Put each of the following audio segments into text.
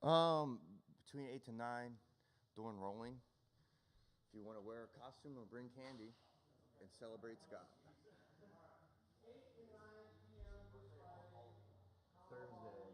Between 8 to 9, doing rolling. If you want to wear a costume or bring candy and celebrate Scott. Thursday.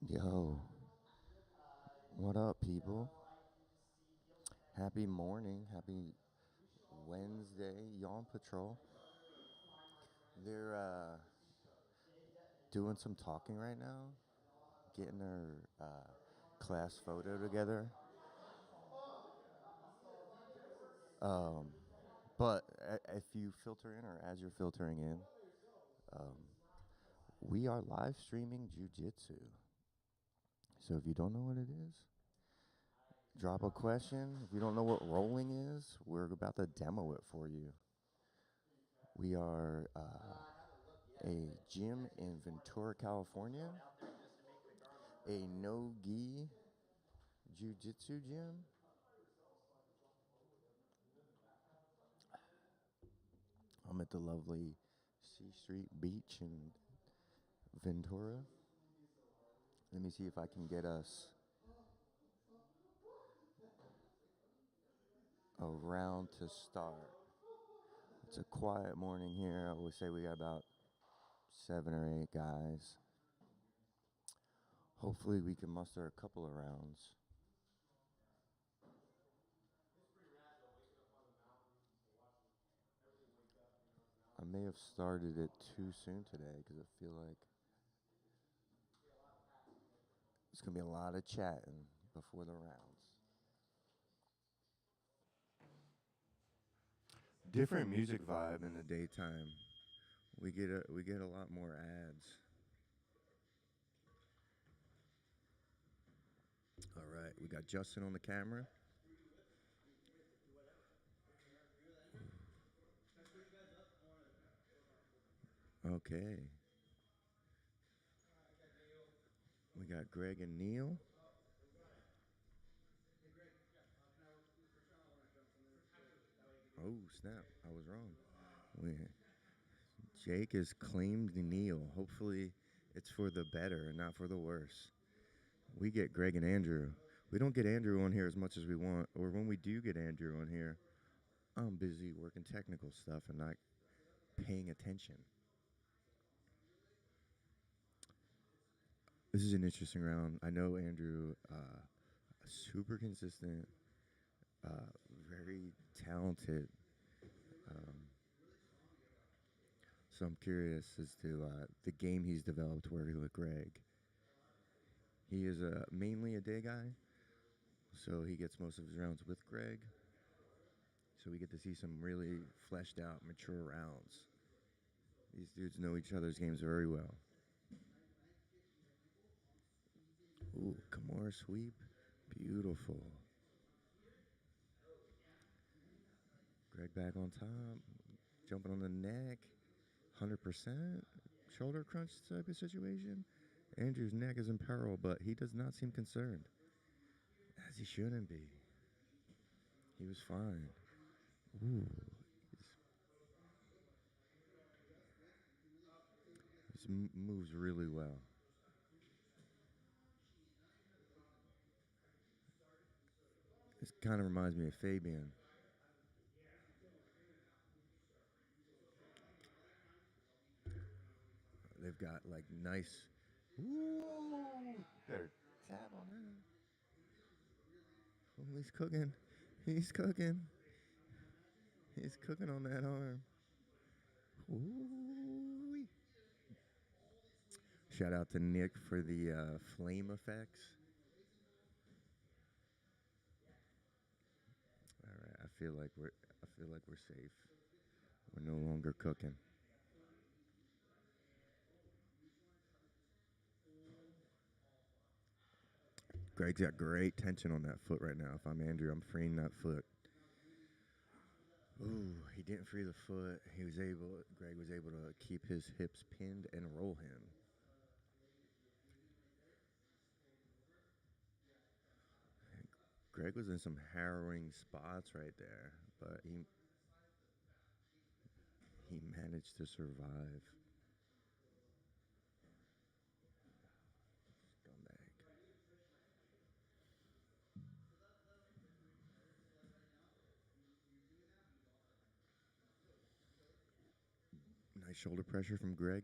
Yo, what up, people? Happy morning, happy Wednesday, Yawn Patrol. They're doing some talking right now, getting their class photo together. But if you filter in, or as you're filtering in, we are live streaming jiujitsu. So if you don't know what it is, drop a question. If you don't know what rolling is, we're about to demo it for you. We are a gym in Ventura, California, a no-gi jiu-jitsu gym. I'm at the lovely C Street Beach in Ventura. Let me see if I can get us a round to start. It's a quiet morning here. I would say we got about 7 or 8 guys. Hopefully we can muster a couple of rounds. I may have started it too soon today because I feel like it's going to be a lot of chatting before the rounds. Different music vibe in the daytime. We get a lot more ads. All right, we got Justin on the camera. Okay. We got Greg and Neil. Oh, snap. I was wrong. Jake has claimed Neil. Hopefully it's for the better and not for the worse. We get Greg and Andrew. We don't get Andrew on here as much as we want. Or when we do get Andrew on here, I'm busy working technical stuff and not paying attention. This is an interesting round. I know Andrew, super consistent, very talented. So I'm curious as to the game he's developed working with Greg. He is mainly a day guy, so he gets most of his rounds with Greg. So we get to see some really fleshed out, mature rounds. These dudes know each other's games very well. Ooh, Kimura sweep. Beautiful. Greg back on top. Jumping on the neck. 100%. Shoulder crunch type of situation. Andrew's neck is in peril, but he does not seem concerned. As he shouldn't be. He was fine. Ooh. moves really well. This kind of reminds me of Fabian. They've got like nice. Ooh, better tap on that. Oh, he's cooking. He's cooking. He's cooking on that arm. Ooh. Shout out to Nick for the flame effects. All right, I feel like we're safe. We're no longer cooking. Greg's got great tension on that foot right now. If I'm Andrew, I'm freeing that foot. Ooh, he didn't free the foot. Greg was able to keep his hips pinned and roll him. Greg was in some harrowing spots right there, but he managed to survive. Scumbag. Nice shoulder pressure from Greg.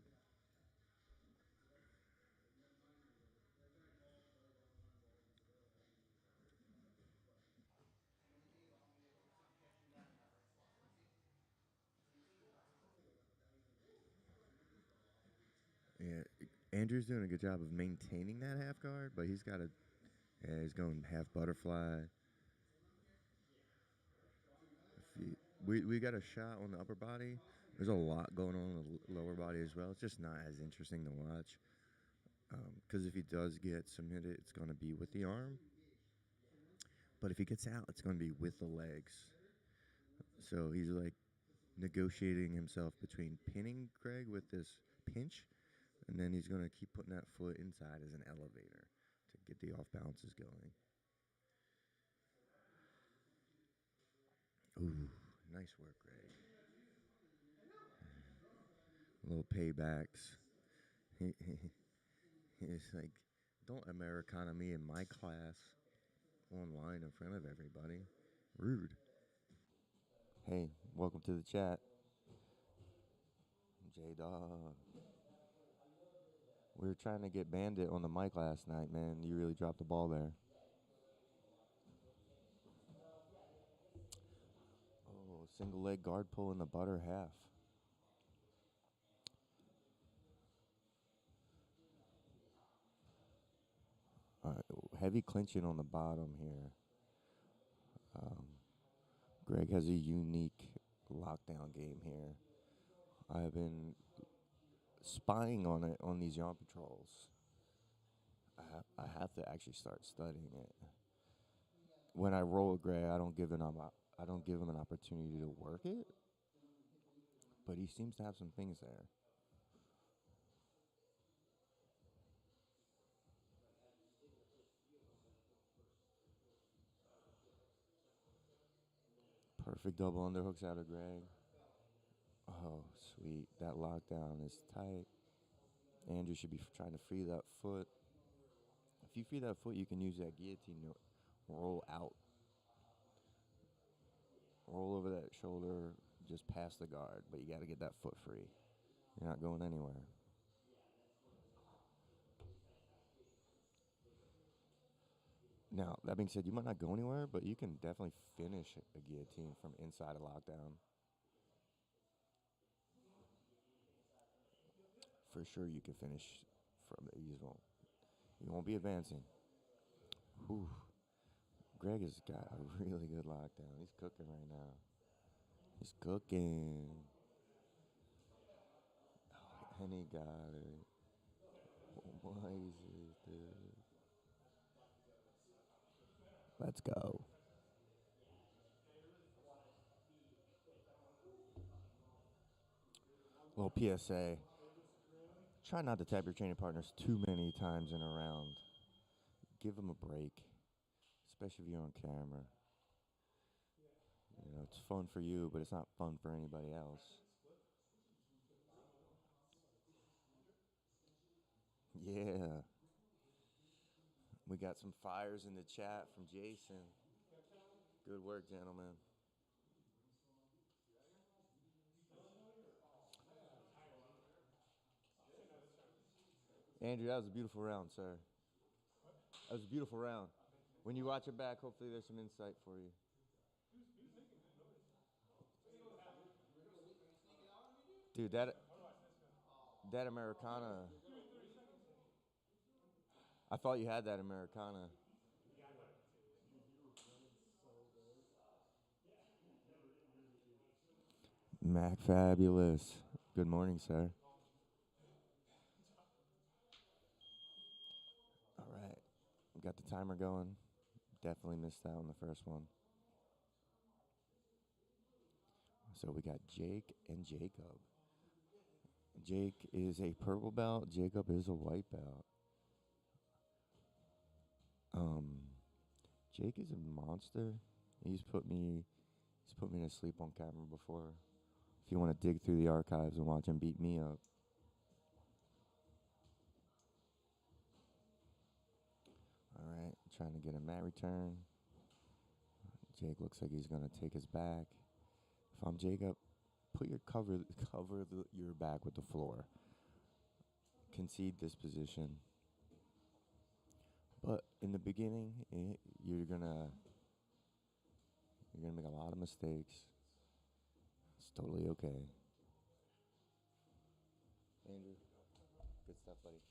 Yeah, Andrew's doing a good job of maintaining that half guard, but he's going half butterfly. We got a shot on the upper body. There's a lot going on in the lower body as well. It's just not as interesting to watch. Because if he does get submitted, it's going to be with the arm. But if he gets out, it's going to be with the legs. So he's like negotiating himself between pinning Greg with this pinch, and then he's going to keep putting that foot inside as an elevator to get the off bounces going. Ooh, nice work, Greg. Little paybacks. He's like, don't Americana me in my class online in front of everybody. Rude. Hey, welcome to the chat. J Dog. We were trying to get Bandit on the mic last night, man. You really dropped the ball there. Oh, single leg guard pull in the butter half. Heavy clinching on the bottom here. Um, Greg has a unique lockdown game here. I've been spying on it on these Yawn Patrols. I have to actually start studying it. When I roll a Greg, I don't give him an opportunity to work it, but he seems to have some things there. Perfect double underhooks out of Greg. Oh, sweet. That lockdown is tight. Andrew should be trying to free that foot. If you free that foot, you can use that guillotine to roll out. Roll over that shoulder, just past the guard, but you got to get that foot free. You're not going anywhere. Now, that being said, you might not go anywhere, but you can definitely finish a guillotine from inside a lockdown. For sure, you can finish from the you won't be advancing. Whew. Greg has got a really good lockdown. He's cooking right now. He's cooking. And he got it. Why is this? Let's go. Little PSA. Try not to tap your training partners too many times in a round. Give them a break, especially if you're on camera. You know, it's fun for you, but it's not fun for anybody else. Yeah. We got some fires in the chat from Jason. Good work, gentlemen. Andrew, that was a beautiful round, sir. That was a beautiful round. When you watch it back, hopefully there's some insight for you. Dude, that Americana. I thought you had that Americana. Mac Fabulous. Good morning, sir. All right. We got the timer going. Definitely missed out on the first one. So we got Jake and Jacob. Jake is a purple belt. Jacob is a white belt. Um, Jake is a monster. He's put me to sleep on camera before. If you want to dig through the archives and watch him beat me up. All right, trying to get a mat return. Jake looks like he's gonna take his back. If I'm Jacob, put your your back with the floor. Concede this position. But in the beginning, you're gonna make a lot of mistakes. It's totally okay. Andrew, good stuff, buddy.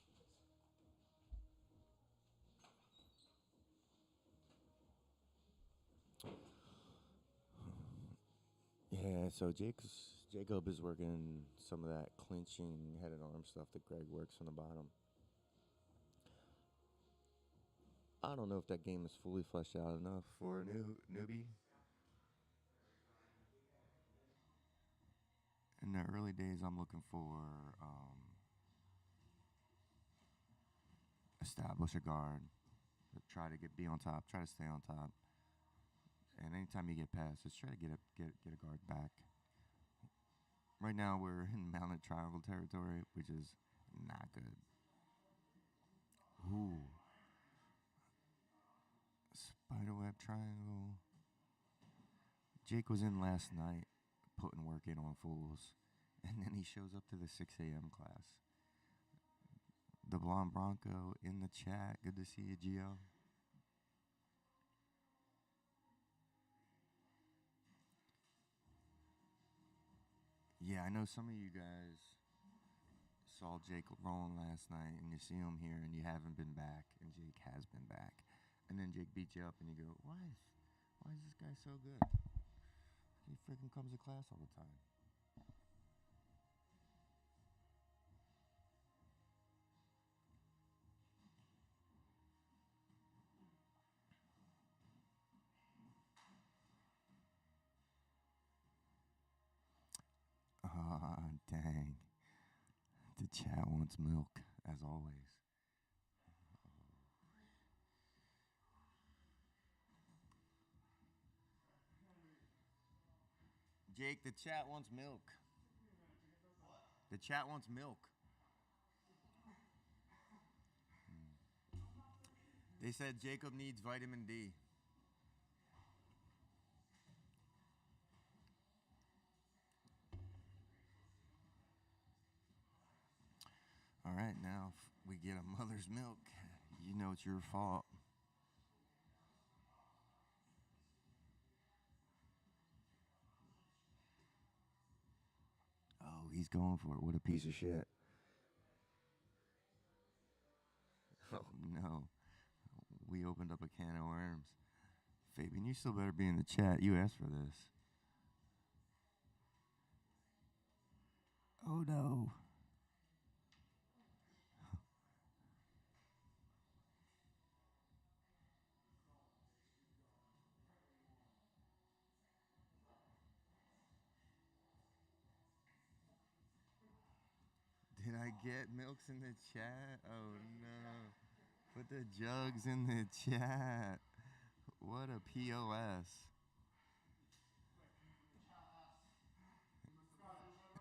Yeah, so Jacob is working some of that clinching head and arm stuff that Greg works on the bottom. I don't know if that game is fully fleshed out enough for a newbie. In the early days, I'm looking for establish a guard, try to be on top, try to stay on top, and anytime you get past, just try to get a guard back. Right now, we're in mounted triangle territory, which is not good. Ooh, spiderweb triangle. Jake was in last night, putting work in on fools, and then he shows up to the 6 a.m. class. The Blonde Bronco in the chat. Good to see you, Gio. Yeah, I know some of you guys saw Jake rolling last night, and you see him here, and you haven't been back, and Jake has been back. And then Jake beats you up, and you go, why is this guy so good? He freaking comes to class all the time. Ah, dang. The chat wants milk, as always. Jake, the chat wants milk. The chat wants milk. They said Jacob needs vitamin D. All right, now if we get a mother's milk, you know it's your fault. Oh, he's going for it. What a piece of shit. Oh, no. We opened up a can of worms. Fabian, you still better be in the chat. You asked for this. Oh, no. Did I get milks in the chat? Oh, no. Put the jugs in the chat. What a POS.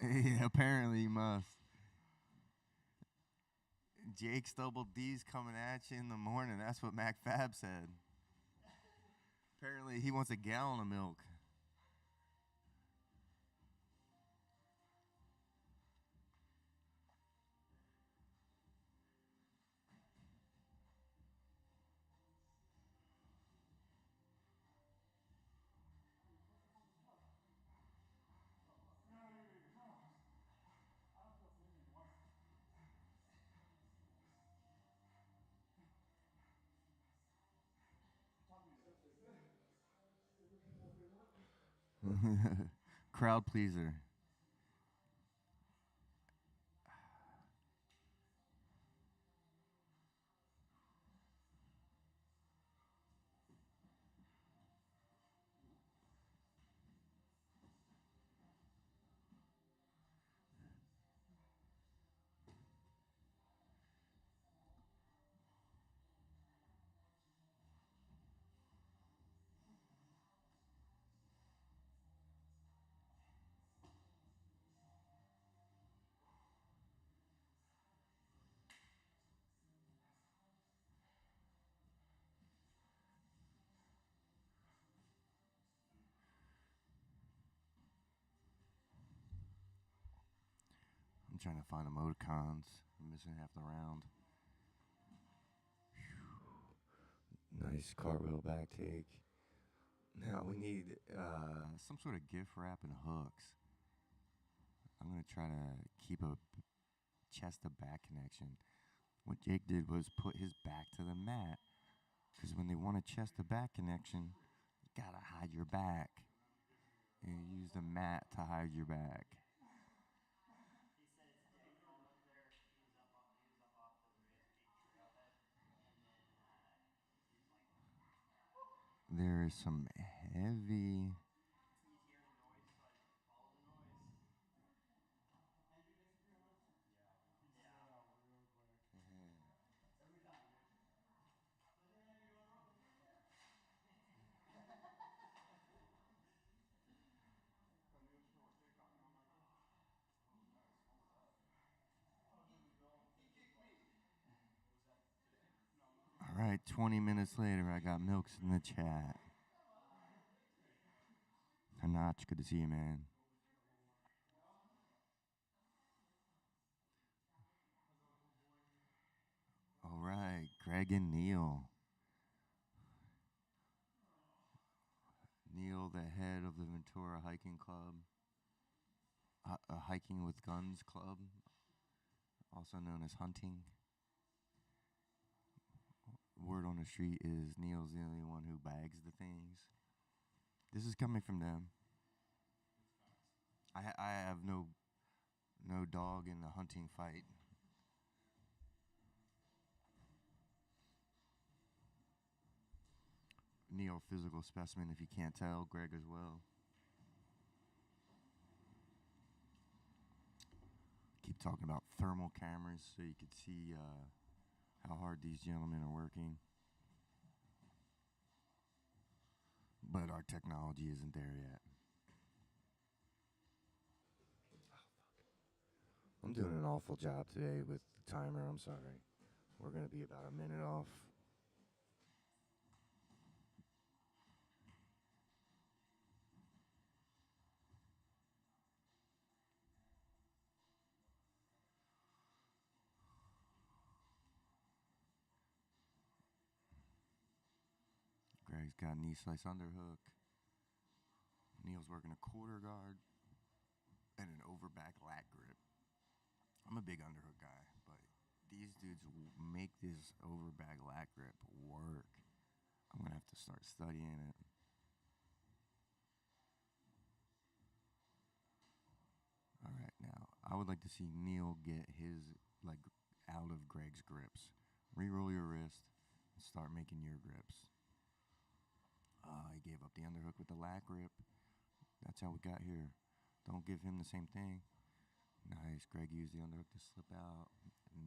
Yeah, apparently you must. Jake's double D's coming at you in the morning. That's what Mac Fab said. Apparently, he wants a gallon of milk. Crowd pleaser. I'm trying to find emoticons. I'm missing half the round. Nice cartwheel back take. Now we need some sort of gift wrap and hooks. I'm going to try to keep a chest to back connection. What Jake did was put his back to the mat. Because when they want a chest to back connection, you got to hide your back. And you use the mat to hide your back. There is some heavy. All right, 20 minutes later, I got Milks in the chat. Hanach, good to see you, man. All right, Greg and Neil. Neil, the head of the Ventura Hiking Club, Hiking with Guns Club, also known as Hunting. Word on the street is Neil's the only one who bags the things. This is coming from them. I have no dog in the hunting fight. Neil, physical specimen, if you can't tell. Greg as well. Keep talking about thermal cameras so you could see how hard these gentlemen are working. But our technology isn't there yet. I'm doing an awful job today with the timer. I'm sorry. We're going to be about a minute off. Greg's got knee slice underhook. Neil's working a quarter guard and an overback lat grip. I'm a big underhook guy, but these dudes make this overback lat grip work. I'm going to have to start studying it. All right, now, I would like to see Neil get his, out of Greg's grips. Reroll your wrist and start making your grips. He gave up the underhook with the lat grip. That's how we got here. Don't give him the same thing. Nice. Greg used the underhook to slip out.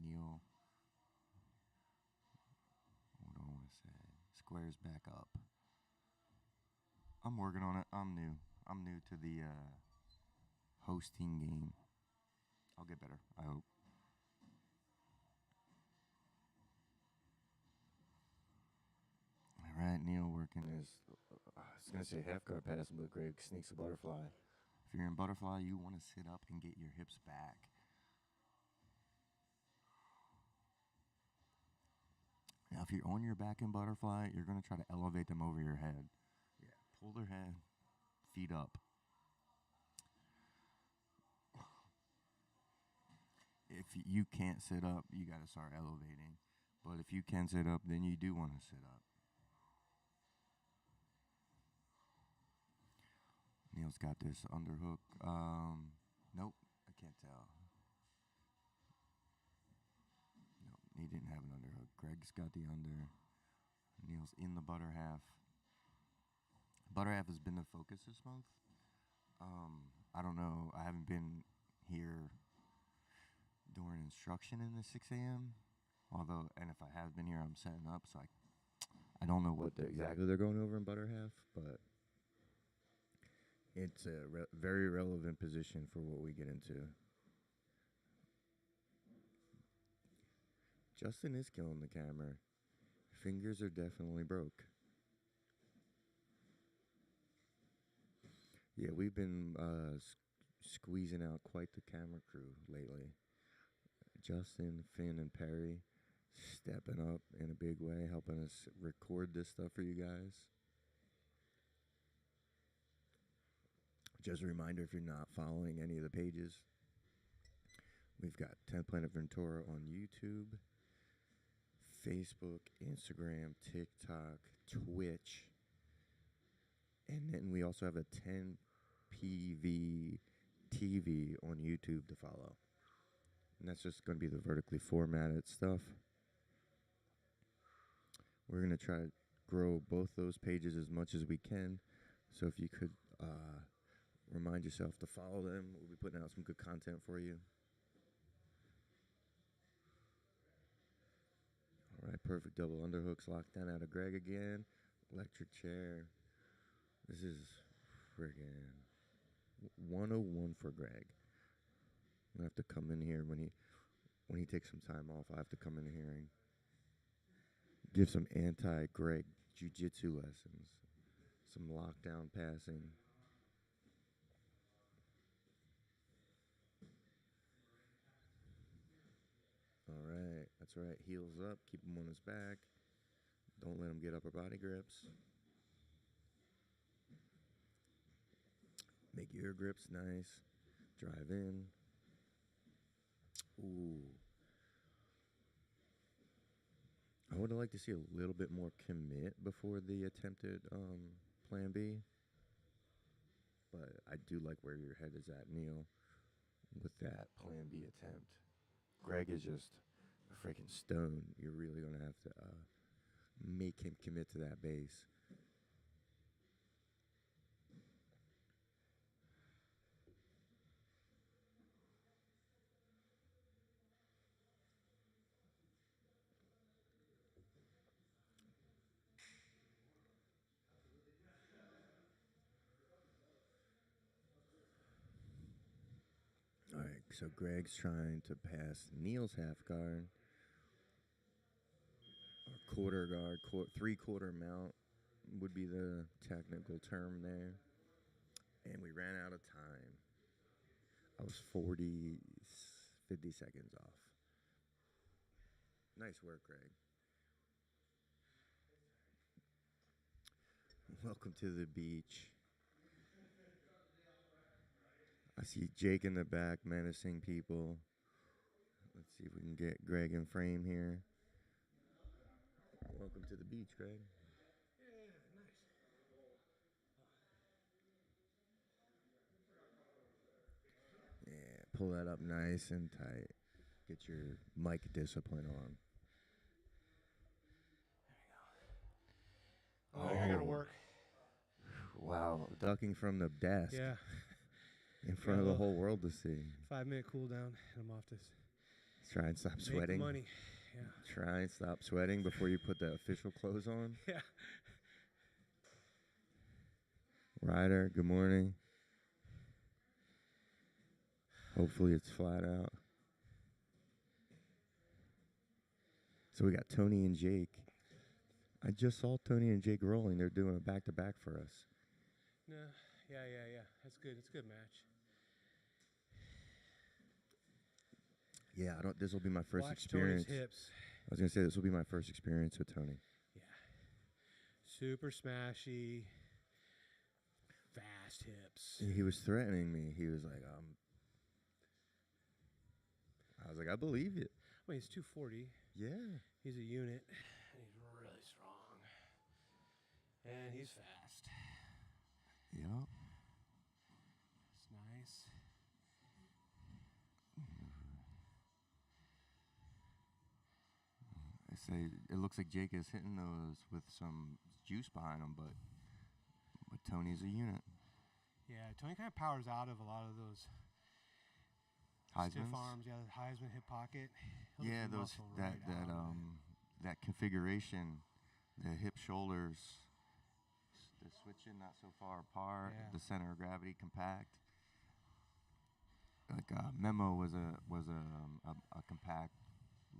Neil, what do I want to say? Squares back up. I'm working on it. I'm new. I'm new to the hosting game. I'll get better, I hope. I was going to say half guard pass, but Greg sneaks a butterfly. If you're in butterfly, you want to sit up and get your hips back. Now, if you're on your back in butterfly, you're going to try to elevate them over your head. Yeah, pull their head, feet up. If you can't sit up, you got to start elevating. But if you can sit up, then you do want to sit up. Neil's got this underhook. Nope, I can't tell. Nope, he didn't have an underhook. Greg's got the under. Neil's in the butter half. Butter half has been the focus this month. I don't know. I haven't been here during instruction in the 6 a.m. Although, and if I have been here, I'm setting up, so I don't know what exactly they're going over in butter half, but it's a very relevant position for what we get into. Justin is killing the camera. Fingers are definitely broke. Yeah, we've been squeezing out quite the camera crew lately. Justin, Finn, and Perry stepping up in a big way, helping us record this stuff for you guys. Just a reminder, if you're not following any of the pages, we've got 10 Planet Ventura on YouTube, Facebook, Instagram, TikTok, Twitch, and then we also have a 10 PV TV on YouTube to follow. And that's just going to be the vertically formatted stuff. We're going to try to grow both those pages as much as we can. So if you could remind yourself to follow them, we'll be putting out some good content for you. All right, perfect double underhooks locked down out of Greg again. Electric chair. This is friggin' 101 for Greg. I have to come in here when he takes some time off. I have to come in here and give some anti-Greg jiu-jitsu lessons, some lockdown passing. All right, that's right. Heels up, keep him on his back. Don't let him get upper body grips. Make your grips nice. Drive in. Ooh. I would like to see a little bit more commit before the attempted plan B. But I do like where your head is at, Neil, with that plan B attempt. Greg is just a freaking stone. You're really going to have to make him commit to that base. All right, so Greg's trying to pass Neil's half guard. Or quarter guard, three-quarter mount would be the technical term there. And we ran out of time. I was 50 seconds off. Nice work, Greg. Welcome to the beach. I see Jake in the back menacing people. Let's see if we can get Greg in frame here. Welcome to the beach, Greg. Yeah, nice. Yeah, pull that up nice and tight. Get your mic discipline on. There we go. Oh, I gotta work. Wow, ducking from the desk. Yeah. In front of the whole world to see. 5-minute cool down, and I'm off this. Try and stop sweating. Make money. Yeah. Try and stop sweating before you put the official clothes on. Yeah. Ryder, good morning. Hopefully it's flat out. So we got Tony and Jake I just saw Tony and Jake rolling. They're doing a back-to-back for us. No, yeah. That's good. It's a good match. Yeah, I don't. This will be my first Watch experience. Tony's hips. I was gonna say this will be my first experience with Tony. Yeah. Super smashy. Fast hips. He was threatening me. He was like, I was like, I believe it. Well, he's 240. Yeah. He's a unit. And he's really strong. And he's fast. Yep. It's nice. I say it looks like Jake is hitting those with some juice behind him, but Tony's a unit. Yeah, Tony kind of powers out of a lot of those stiff arms. Yeah, the Heisman hip pocket. Yeah, those that configuration, the hip shoulders, the switching not so far apart, the center of gravity compact. Like Memo was a compact,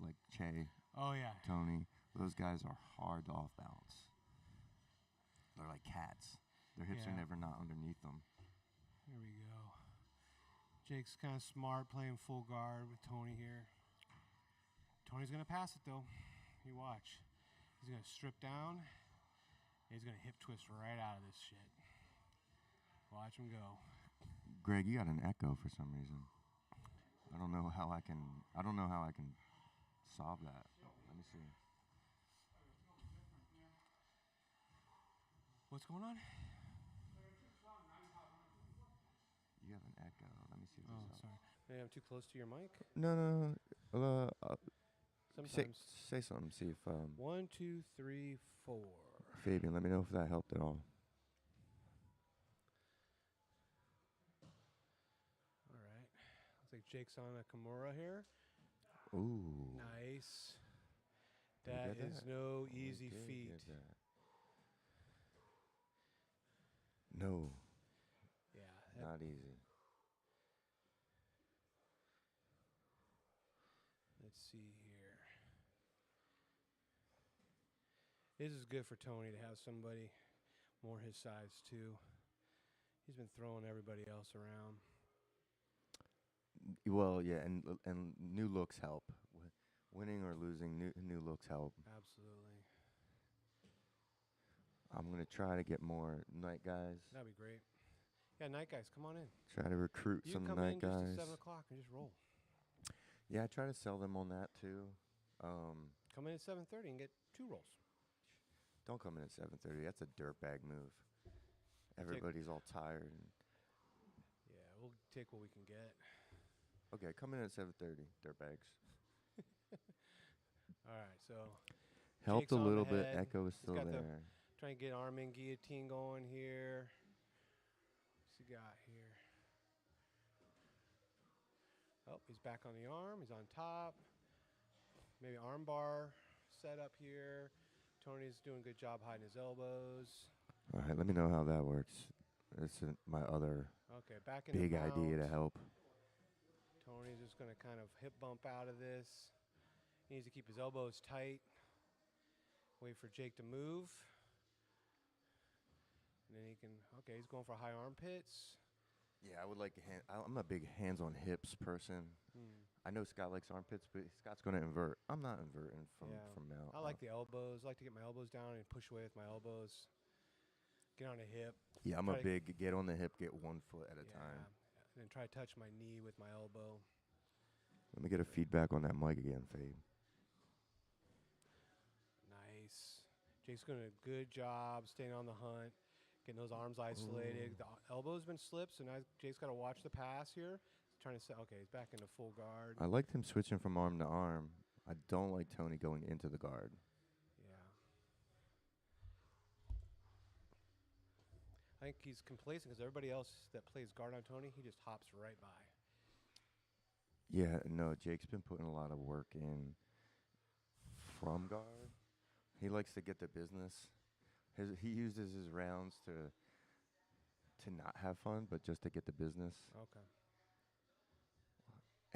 like Che. Oh yeah. Tony, those guys are hard to off balance. They're like cats. Their hips are never not underneath them. Here we go. Jake's kind of smart playing full guard with Tony here. Tony's going to pass it though. You watch. He's going to strip down. And he's going to hip twist right out of this shit. Watch him go. Greg, you got an echo for some reason. I don't know how I can solve that. Let me see. What's going on? You have an echo. Let me see if this sorry. Maybe I'm too close to your mic? No. Sometimes. Say something. See if 1, 2, 3, 4. Fabian, let me know if that helped at all. All right. Looks like Jake's on a Kimura here. Ooh. Nice. That is no easy feat. No. Yeah. Not easy. Let's see here. This is good for Tony to have somebody more his size too. He's been throwing everybody else around. Well, yeah, and new looks help. Winning or losing, new looks help. Absolutely. I'm gonna try to get more night guys. That'd be great. Yeah, night guys, come on in. Try to recruit some night guys. You come in just at 7 o'clock and just roll. Yeah, I try to sell them on that too. Come in at 7:30 and get 2 rolls. Don't come in at 7:30. That's a dirtbag move. Everybody's all tired. Yeah, we'll take what we can get. Okay, come in at 7:30, dirtbags. All right, so helped Jake's a on little the bit. head. Echo is still He's got there. Trying to get arm in guillotine going here. What's he got here? Oh, he's back on the arm. He's on top. Maybe arm bar set up here. Tony's doing a good job hiding his elbows. All right, let me know how that works. This is my other back in big the mount. idea to help. Tony's just going to kind of hip bump out of this. He needs to keep his elbows tight. Wait for Jake to move. And then he can, he's going for high armpits. Yeah, I would like I'm a big hands on hips person. I know Scott likes armpits, but Scott's going to invert. I'm not inverting from mount. I like the elbows. I like to get my elbows down and push away with my elbows. Get on a hip. Yeah, I'm a big get on the hip, get 1 foot at a time. And then try to touch my knee with my elbow. Let me get a feedback on that mic again, Fabe. Nice. Jake's doing a good job staying on the hunt, getting those arms isolated. The elbow's been slipped, so now Jake's got to watch the pass here. He's trying to say, he's back into full guard. I liked him switching from arm to arm. I don't like Tony going into the guard. Yeah. I think he's complacent because everybody else that plays guard on Tony, he just hops right by. Yeah, no, Jake's been putting a lot of work in from guard. He likes to get the business. He uses his rounds to not have fun, but just to get the business. Okay.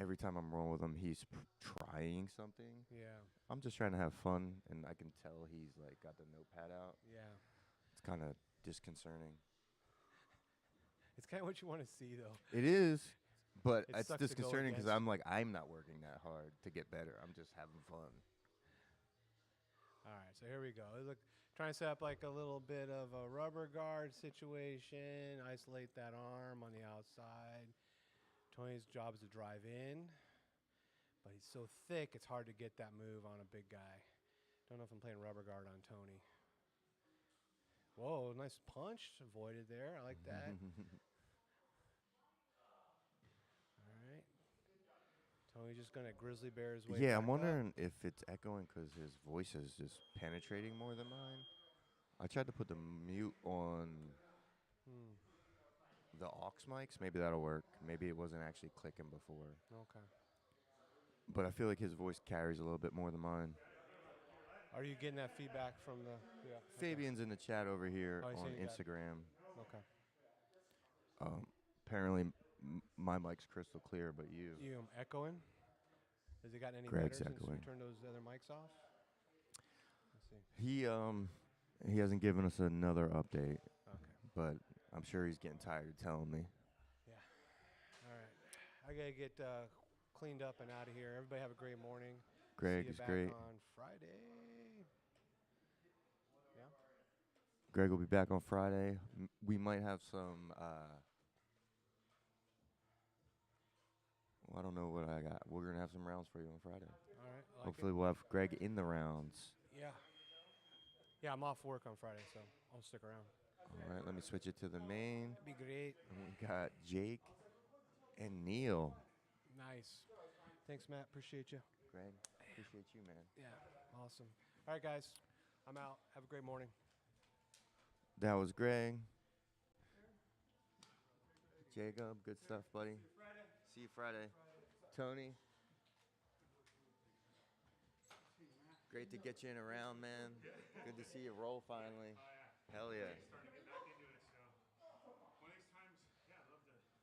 every time I'm rolling with him, he's trying something. Yeah. I'm just trying to have fun, and I can tell he's like got the notepad out. Yeah. It's kind of disconcerting. It's kind of what you want to see, though. It is, but It it's sucks to go disconcerting because against. I'm like, I'm not working that hard to get better. I'm just having fun. All right, so here we go. Look, trying to set up like a little bit of a rubber guard situation. Isolate that arm on the outside. Tony's job is to drive in, but he's so thick, it's hard to get that move on a big guy. Don't know if I'm playing rubber guard on Tony. Whoa, nice punch. Avoided there. I like that. All right. Tony just going to grizzly bear his way Yeah, back I'm up. wondering if it's echoing because his voice is just penetrating more than mine. I tried to put the mute on the aux mics. Maybe that'll work. Maybe it wasn't actually clicking before. Okay. But I feel like his voice carries a little bit more than mine. Are you getting that feedback from the... Yeah. Fabian's in the chat over here Oh, he's on saying you got- Instagram. Okay. Apparently, my mic's crystal clear, but you. You echoing? Has it gotten any Greg's better since we echoing. turned those other mics off? Let's see. He hasn't given us another update, Okay. but I'm sure he's getting tired of telling me. Yeah. All right. I got to get cleaned up and out of here. Everybody have a great morning. Greg See you is back great. on Friday. Yeah. Greg will be back on Friday. We might have some. I don't know what I got. We're gonna have some rounds for you on Friday. All right. I like Hopefully, it. we'll have Greg in the rounds. Yeah. Yeah, I'm off work on Friday, so I'll stick around. All right, let me switch it to the main. Be great. And we got Jake and Neil. Nice. Thanks, Matt. Appreciate you. Greg, appreciate you, man. Yeah. Awesome. All right, guys. I'm out. Have a great morning. That was Greg. Jacob, good stuff, buddy. See you Friday. Tony. Great to get you in a round, man. Good to see you roll finally. Hell yeah.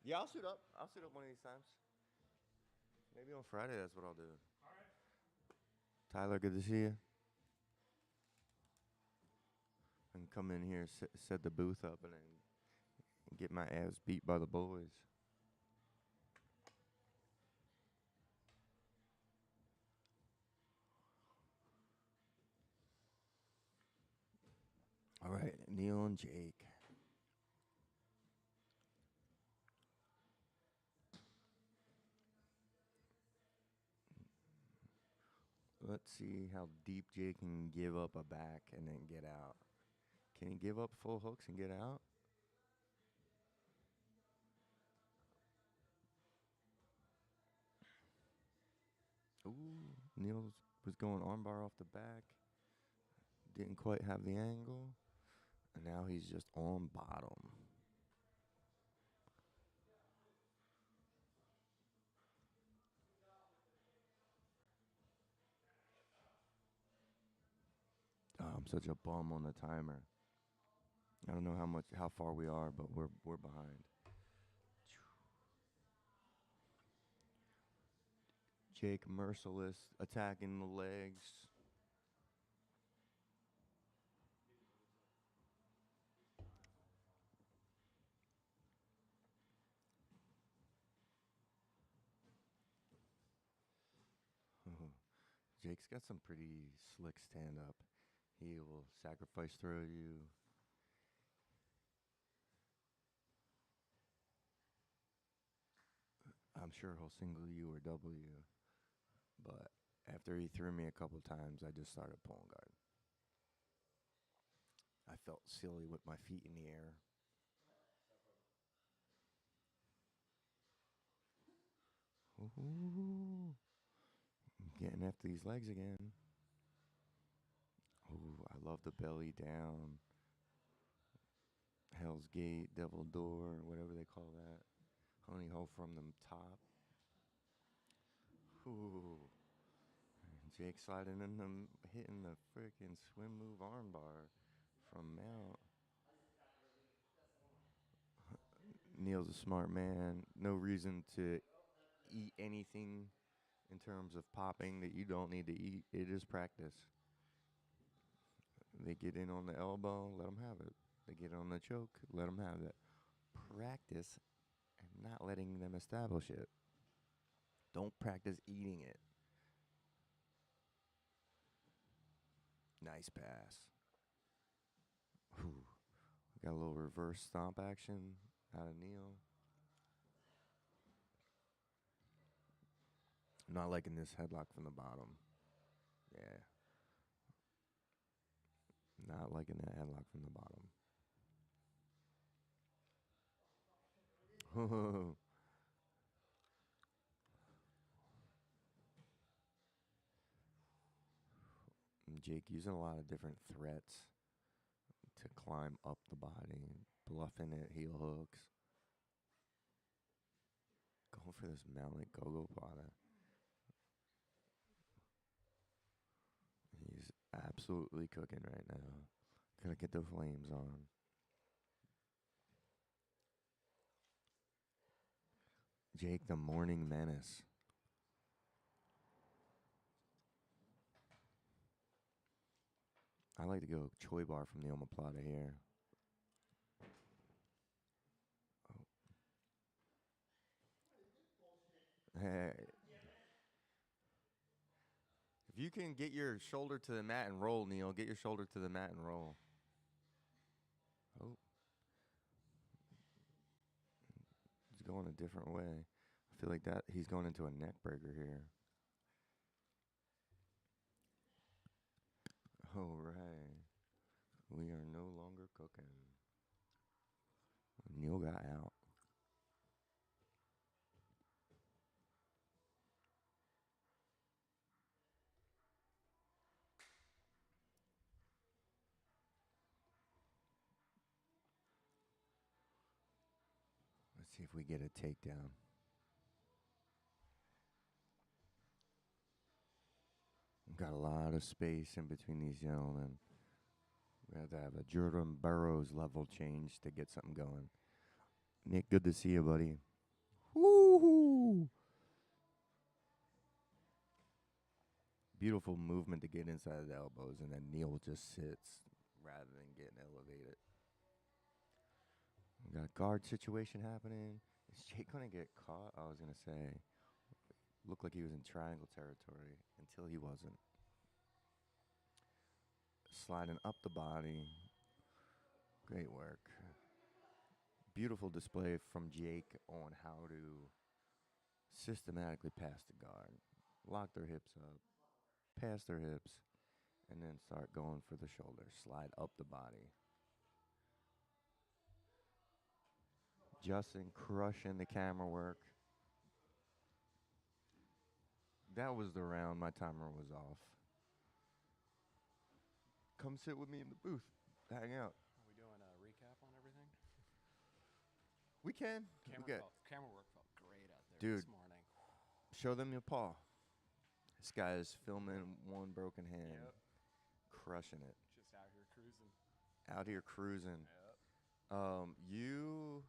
Yeah, I'll suit up. I'll suit up one of these times. Maybe on Friday, that's what I'll do. All right. Tyler, good to see you. I can come in here, set the booth up, and then get my ass beat by the boys. All right, Neil and Jake. Let's see how deep Jake can give up a back and then get out. Can he give up full hooks and get out? Ooh, Neil was going armbar off the back. Didn't quite have the angle. And now he's just on bottom. Oh, I'm such a bum on the timer. I don't know how far we are, but we're behind. Jake merciless, attacking the legs. Jake's got some pretty slick stand-up. He will sacrifice throw you. I'm sure he'll single you or double you. But after he threw me a couple times, I just started pulling guard. I felt silly with my feet in the air. Ooh. Getting after these legs again. Ooh, I love the belly down. Hell's Gate, Devil Door, whatever they call that. Honey hole from the top. Ooh. Jake sliding in them, hitting the freaking swim move armbar from mount. Neil's a smart man. No reason to eat anything in terms of popping that you don't need to eat. It is practice. They get in on the elbow, let them have it. They get on the choke, let them have it. Practice and not letting them establish it. Don't practice eating it. Nice pass. Whew. Got a little reverse stomp action out of Neil. Not liking this headlock from the bottom. Yeah. Not liking that headlock from the bottom. Jake using a lot of different threats to climb up the body, bluffing it, heel hooks. Going for this mounted go-go plata. He's absolutely cooking right now. Gotta get the flames on. Jake, the morning menace. I like to go Choi bar from the omoplata here. Oh. Hey. If you can get your shoulder to the mat and roll, Neil, get your shoulder to the mat and roll. Oh. He's going a different way. I feel like that he's going into a neck breaker here. All right. We are no longer cooking. Neil got out. Let's see if we get a takedown. Got a lot of space in between these gentlemen. We have to have a Jordan Burroughs level change to get something going. Nick, good to see you, buddy. Woo-hoo! Beautiful movement to get inside the elbows, and then Neil just sits rather than getting elevated. We got a guard situation happening. Is Jake going to get caught? I was going to say, looked like he was in triangle territory until he wasn't. Sliding up the body. Great work. Beautiful display from Jake on how to systematically pass the guard. Lock their hips up, pass their hips, and then start going for the shoulder. Slide up the body. Justin crushing the camera work. That was the round. My timer was off. Come sit with me in the booth. Hang out. Are we doing a recap on everything? We can. Camera work felt great out there Dude, this morning. show them your paw. This guy is filming one broken hand. Yep. Crushing it. Just out here cruising. Out here cruising. Yep. You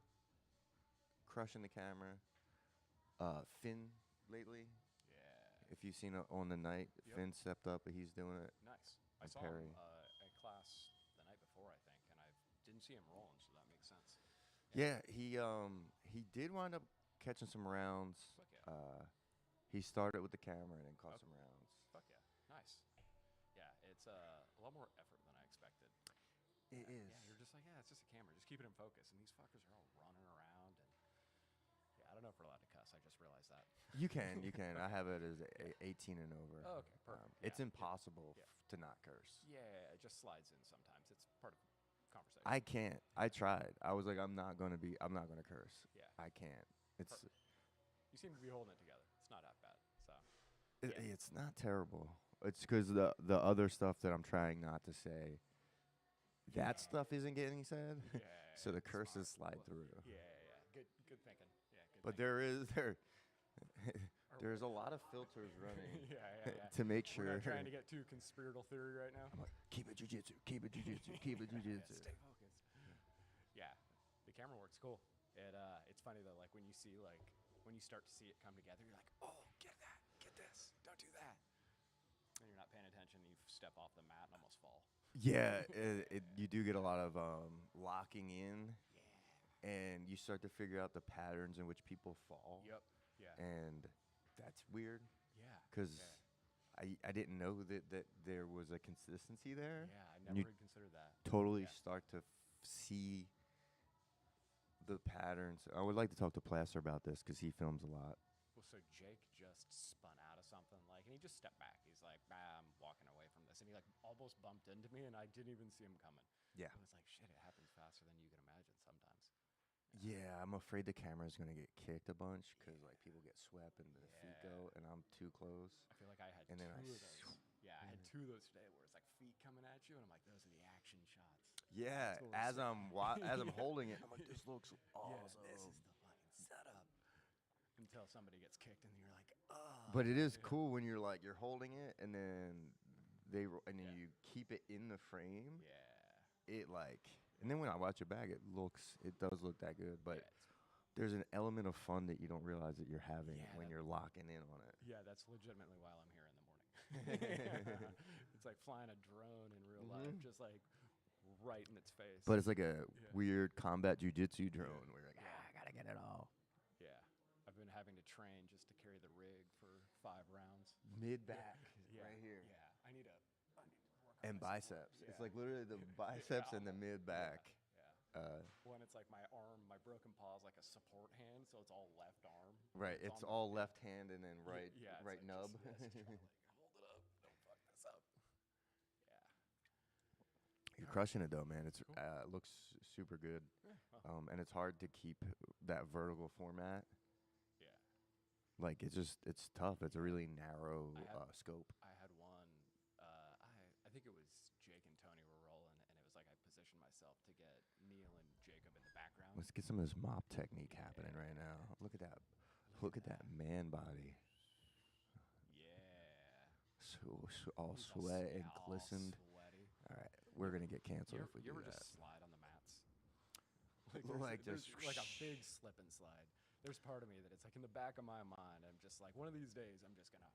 crushing the camera. Finn lately. Yeah. If you've seen it on the night, Yep. Finn stepped up, but he's doing it. Nice. I And saw Perry. him at class the night before, I think, and I didn't see him rolling, so that makes sense. Yeah, he did wind up catching some rounds. Fuck yeah. He started with the camera and then caught some rounds. Fuck yeah. Nice. Yeah, it's a lot more effort than I expected. It is. Yeah, you're just like, yeah, it's just a camera. Just keep it in focus. And these fuckers are all running around. And yeah, I don't know if we're allowed to cuss. I just realized that. You can. I have it as 18 and over. Oh, okay, perfect. It's Yeah, impossible yeah. To not curse. Yeah, it just slides in sometimes. It's part of conversation. I can't. I tried. I was like, I'm not gonna curse. Yeah. I can't. It's You seem to be holding it together. It's not that bad. So it's not terrible. It's because the other stuff that I'm trying not to say, that stuff isn't getting said. yeah, So the smart. curses slide through. Yeah. Good thinking. Yeah, good. But thinking. there's a lot of filters running yeah. to make We're sure. not trying to get too conspiratorial theory right now. I'm like, keep it jujitsu, keep it jujitsu, keep it jujitsu. Stay focused. Yeah, the camera work's cool. It's funny though, like when you see like when you start to see it come together, you're like, oh, get that, get this, don't do that. And you're not paying attention, you step off the mat and almost fall. Yeah, you do get a lot of locking in, Yeah. and you start to figure out the patterns in which people fall. Yep. Yeah. And that's weird Yeah. because yeah. I didn't know that there was a consistency there. Yeah, I And you never had considered that. totally Yeah. start to see the patterns. I would like to talk to Plaster about this because he films a lot. Well, so Jake just spun out of something, like, and he just stepped back. He's like, I'm walking away from this. And he, like, almost bumped into me, and I didn't even see him coming. Yeah. And it's like, shit, it happens faster than you can imagine sometimes. Yeah, I'm afraid the camera's going to get kicked a bunch because, like, people get swept and the feet go, and I'm too close. I feel like I had And two then of those. Yeah, I had two of those today where it's like feet coming at you, and I'm like, those are the action shots. Yeah, That's as what I'm holding it, I'm like, this looks awesome. Yeah, this is the fucking setup. Until somebody gets kicked, and you're like, oh. But it is cool when you're like you're holding it, and then Yeah. you keep it in the frame. Yeah. It like, and then when I watch it back, it does look that good. But Yeah, there's an element of fun that you don't realize that you're having Yeah, when that- you're locking in on it. yeah, that's legitimately why I'm here in the morning. It's like flying a drone in real life, just like right in its face. But it's like a Yeah. weird combat jujitsu drone where you're like, I gotta get it all. Yeah, I've been having to train just to carry the rig for 5 rounds. Mid back, Yeah, right here. Yeah, I need to work on And myself. biceps. It's Yeah. like literally the biceps and the mid back. Yeah. When it's like my arm, my broken paw is like a support hand, so it's all left arm. Right, It's it's on all the- left hand and then right Yeah, it's right like nub. Just trying to, like, hold it up. Don't fuck this up. Yeah. You're crushing it though, man. It's looks super good, Yeah, well, and it's hard to keep that vertical format. yeah. Like it's tough. It's a really narrow scope. I had one. I think it was Jake and Tony were rolling, and it was like I positioned myself to get Neil and Jacob in the background. Let's get some of this mop technique happening right now. Look at that. Look at that man body. Yeah. All He's sweat and all glistened. sweaty. All right, we're gonna get canceled if we You do ever that. just slide on the mats? Like there's just like a big slip and slide. There's part of me that it's like in the back of my mind, I'm just like, one of these days I'm just gonna.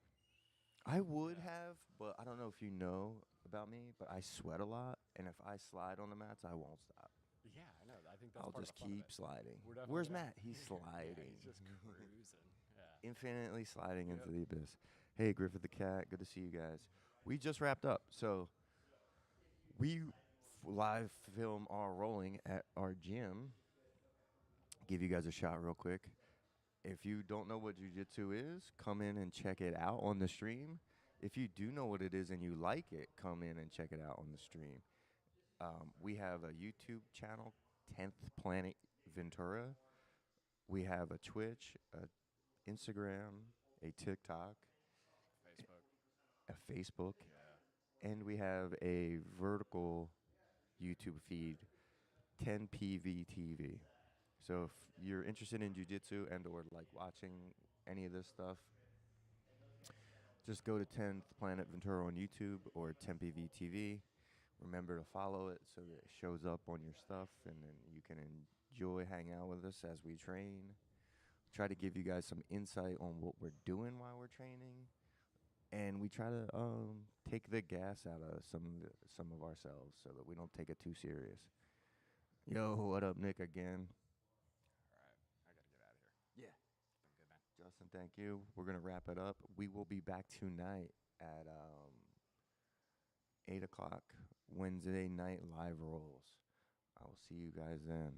I would Yeah. have, but I don't know if you know about me, but I sweat a lot, and if I slide on the mats, I won't stop. Yeah, I know. I think that's I'll part just of the fun of keep it. sliding. We're definitely Where's gonna- Matt? He's sliding. Yeah, he's just cruising. Yeah. Infinitely sliding Yep. into the abyss. Hey, Griffith the Cat, good to see you guys. We just wrapped up, so we live film our rolling at our gym. Give you guys a shot real quick. If you don't know what jiu-jitsu is, come in and check it out on the stream. If you do know what it is and you like it, come in and check it out on the stream. We have a YouTube channel, 10th Planet Ventura. We have a Twitch, a Instagram, a TikTok, Facebook. a Facebook, Yeah. and we have a vertical YouTube feed, 10PVTV. So if you're interested in jiu-jitsu and or like watching any of this stuff, just go to 10th Planet Ventura on YouTube or 10PVTV. Remember to follow it so that it shows up on your stuff, and then you can enjoy hang out with us as we train. Try to give you guys some insight on what we're doing while we're training, and we try to take the gas out of some of ourselves so that we don't take it too serious. Yo, what up, Nick? Again. All right. I gotta get out of here. Yeah. Been good, man. Justin, thank you. We're gonna wrap it up. We will be back tonight at 8 o'clock. Wednesday night live rolls. I will see you guys then.